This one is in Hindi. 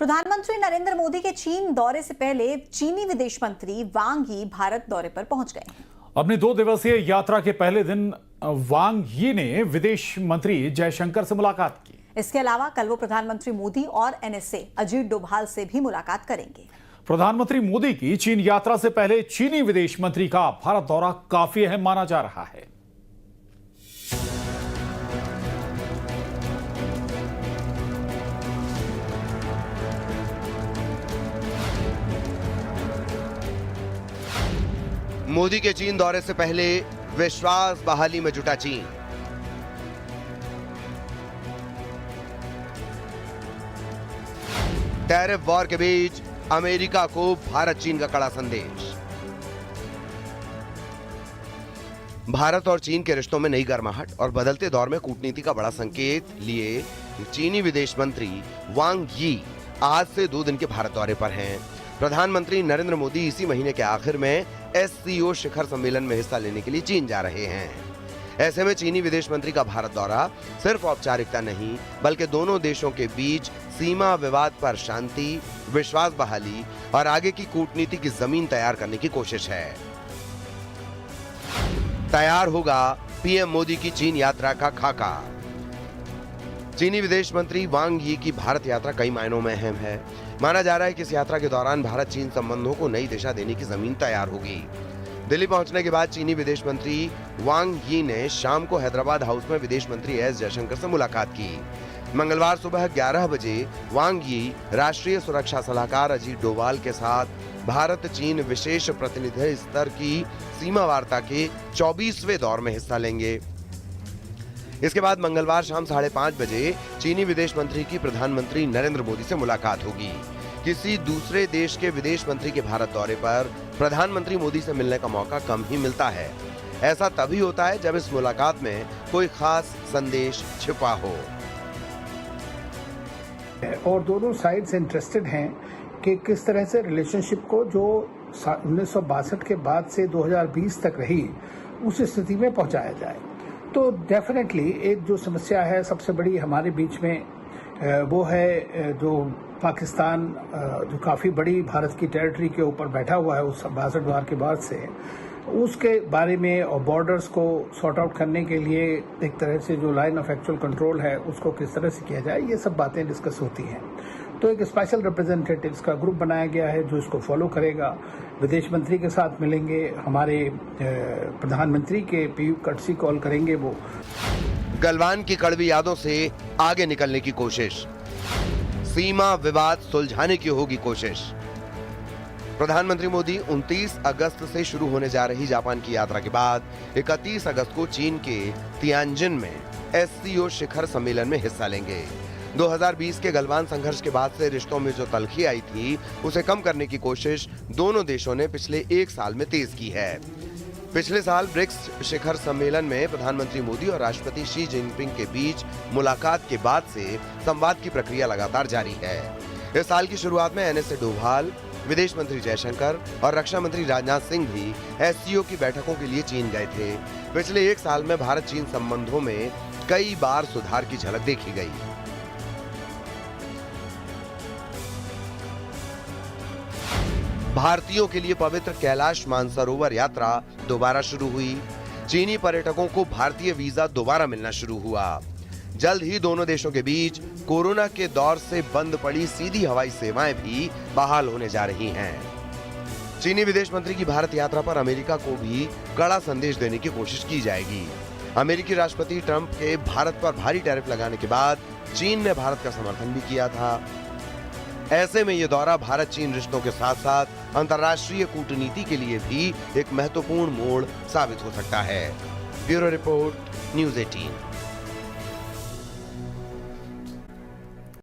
प्रधानमंत्री नरेंद्र मोदी के चीन दौरे से पहले चीनी विदेश मंत्री वांग यी भारत दौरे पर पहुंच गए। अपनी 2 दिवसीय यात्रा के पहले दिन वांग यी ने विदेश मंत्री जयशंकर से मुलाकात की। इसके अलावा कल वो प्रधानमंत्री मोदी और एनएसए अजीत डोभाल से भी मुलाकात करेंगे। प्रधानमंत्री मोदी की चीन यात्रा से पहले चीनी विदेश मंत्री का भारत दौरा काफी अहम माना जा रहा है। मोदी के चीन दौरे से पहले विश्वास बहाली में जुटा चीन। टैरिफ वॉर के बीच अमेरिका को भारत चीन का कड़ा संदेश। भारत और चीन के रिश्तों में नई गर्माहट और बदलते दौर में कूटनीति का बड़ा संकेत लिए चीनी विदेश मंत्री वांग यी आज से 2 दिन के भारत दौरे पर हैं। प्रधानमंत्री नरेंद्र मोदी इसी महीने के आखिर में SCO शिखर सम्मेलन में हिस्सा लेने के लिए चीन जा रहे हैं। ऐसे में चीनी विदेश मंत्री का भारत दौरा सिर्फ औपचारिकता नहीं, बल्कि दोनों देशों के बीच सीमा विवाद पर शांति, विश्वास बहाली और आगे की कूटनीति की जमीन तैयार करने की कोशिश है। तैयार होगा पीएम मोदी की चीन यात्रा का खाका। चीनी विदेश मंत्री वांग यी की भारत यात्रा कई मायनों में अहम है। माना जा रहा है कि इस यात्रा के दौरान भारत चीन संबंधों को नई दिशा देने की जमीन तैयार होगी। दिल्ली पहुंचने के बाद चीनी विदेश मंत्री वांग यी ने शाम को हैदराबाद हाउस में विदेश मंत्री एस जयशंकर से मुलाकात की। मंगलवार सुबह 11 बजे वांग यी राष्ट्रीय सुरक्षा सलाहकार अजीत डोभाल के साथ भारत चीन विशेष प्रतिनिधि स्तर की सीमा वार्ता के 24वें दौर में हिस्सा लेंगे। इसके बाद मंगलवार शाम 5:30 बजे चीनी विदेश मंत्री की प्रधानमंत्री नरेंद्र मोदी से मुलाकात होगी। किसी दूसरे देश के विदेश मंत्री के भारत दौरे पर प्रधानमंत्री मोदी से मिलने का मौका कम ही मिलता है। ऐसा तभी होता है जब इस मुलाकात में कोई खास संदेश छिपा हो। और दोनों साइड्स इंटरेस्टेड हैं कि किस तरह से रिलेशनशिप को जो 1962 के बाद से 2020 तक रही उस स्थिति में पहुंचाया जाए। तो डेफिनेटली एक जो समस्या है सबसे बड़ी हमारे बीच में वो है जो पाकिस्तान जो काफ़ी बड़ी भारत की टेरिटरी के ऊपर बैठा हुआ है उस 62 वार के बाद से, उसके बारे में और बॉर्डर्स को सॉर्ट आउट करने के लिए एक तरह से जो लाइन ऑफ एक्चुअल कंट्रोल है उसको किस तरह से किया जाए, ये सब बातें डिस्कस होती हैं। तो एक स्पेशल रिप्रेजेंटेटिव्स का ग्रुप बनाया गया है जो इसको फॉलो करेगा। विदेश मंत्री के साथ मिलेंगे, हमारे प्रधानमंत्री के पीयू कटसी कॉल करेंगे। वो गलवान की कड़वी यादों से आगे निकलने की कोशिश, सीमा विवाद सुलझाने की होगी कोशिश। प्रधानमंत्री मोदी 29 अगस्त से शुरू होने जा रही जापान की यात्रा के बाद 31 अगस्त को चीन के तियानजिन में SCO शिखर सम्मेलन में हिस्सा लेंगे। 2020 के गलवान संघर्ष के बाद से रिश्तों में जो तल्खी आई थी उसे कम करने की कोशिश दोनों देशों ने पिछले 1 साल में तेज की है। पिछले साल ब्रिक्स शिखर सम्मेलन में प्रधानमंत्री मोदी और राष्ट्रपति शी जिनपिंग के बीच मुलाकात के बाद से संवाद की प्रक्रिया लगातार जारी है। इस साल की शुरुआत में एनएसए डोभाल, विदेश मंत्री जयशंकर और रक्षा मंत्री राजनाथ सिंह भी SCO की बैठकों के लिए चीन गए थे। पिछले 1 साल में भारत चीन संबंधों में कई बार सुधार की झलक देखी गई। भारतीयों के लिए पवित्र कैलाश मानसरोवर यात्रा दोबारा शुरू हुई। चीनी पर्यटकों को भारतीय वीजा दोबारा मिलना शुरू हुआ। जल्द ही दोनों देशों के बीच कोरोना के दौर से बंद पड़ी सीधी हवाई सेवाएं भी बहाल होने जा रही हैं। चीनी विदेश मंत्री की भारत यात्रा पर अमेरिका को भी कड़ा संदेश देने की कोशिश की जाएगी। अमेरिकी राष्ट्रपति ट्रंप के भारत पर भारी टैरिफ लगाने के बाद चीन ने भारत का समर्थन भी किया था। ऐसे में ये दौरा भारत चीन रिश्तों के साथ साथ अंतर्राष्ट्रीय कूटनीति के लिए भी एक महत्वपूर्ण मोड़ साबित हो सकता है। Bureau report, news 18।